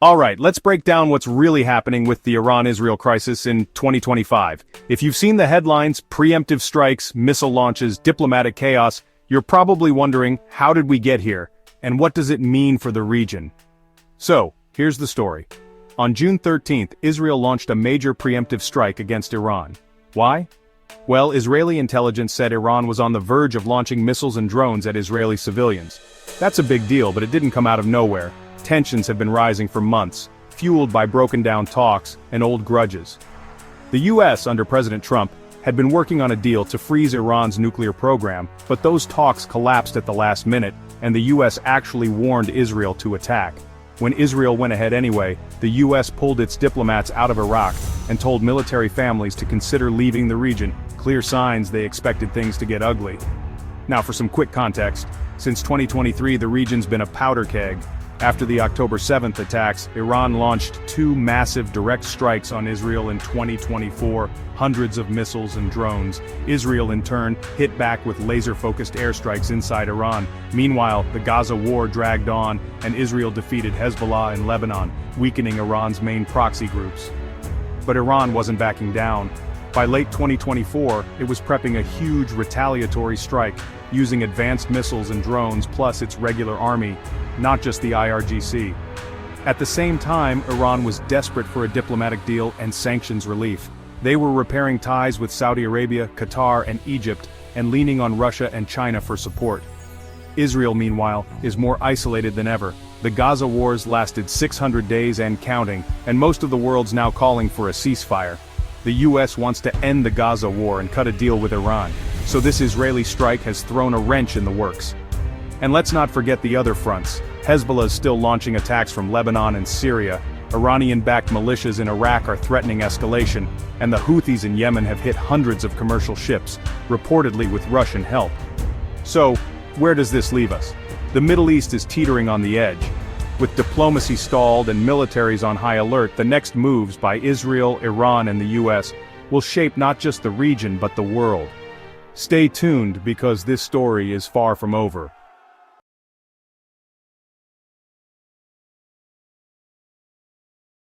Alright, let's break down what's really happening with the Iran-Israel crisis in 2025. If you've seen the headlines, preemptive strikes, missile launches, diplomatic chaos, you're probably wondering, how did we get here? And what does it mean for the region? So, here's the story. On June 13th, Israel launched a major preemptive strike against Iran. Why? Well, Israeli intelligence said Iran was on the verge of launching missiles and drones at Israeli civilians. That's a big deal, but it didn't come out of nowhere. Tensions have been rising for months, fueled by broken-down talks and old grudges. The US, under President Trump, had been working on a deal to freeze Iran's nuclear program, but those talks collapsed at the last minute, and the US actually warned Israel to attack. When Israel went ahead anyway, the US pulled its diplomats out of Iraq and told military families to consider leaving the region, clear signs they expected things to get ugly. Now for some quick context, since 2023 the region's been a powder keg. After the October 7th attacks, Iran launched two massive direct strikes on Israel in 2024, hundreds of missiles and drones. Israel in turn hit back with laser-focused airstrikes inside Iran. Meanwhile, the Gaza war dragged on, and Israel defeated Hezbollah in Lebanon, weakening Iran's main proxy groups. But Iran wasn't backing down. By late 2024, it was prepping a huge retaliatory strike, using advanced missiles and drones plus its regular army, not just the IRGC. At the same time, Iran was desperate for a diplomatic deal and sanctions relief. They were repairing ties with Saudi Arabia, Qatar, and Egypt, and leaning on Russia and China for support. Israel, meanwhile, is more isolated than ever. The Gaza wars lasted 600 days and counting, and most of the world's now calling for a ceasefire. The US wants to end the Gaza war and cut a deal with Iran, so this Israeli strike has thrown a wrench in the works. And let's not forget the other fronts. Hezbollah is still launching attacks from Lebanon and Syria, Iranian-backed militias in Iraq are threatening escalation, and the Houthis in Yemen have hit hundreds of commercial ships, reportedly with Russian help. So, where does this leave us? The Middle East is teetering on the edge. With diplomacy stalled and militaries on high alert, the next moves by Israel, Iran, and the US will shape not just the region but the world. Stay tuned because this story is far from over.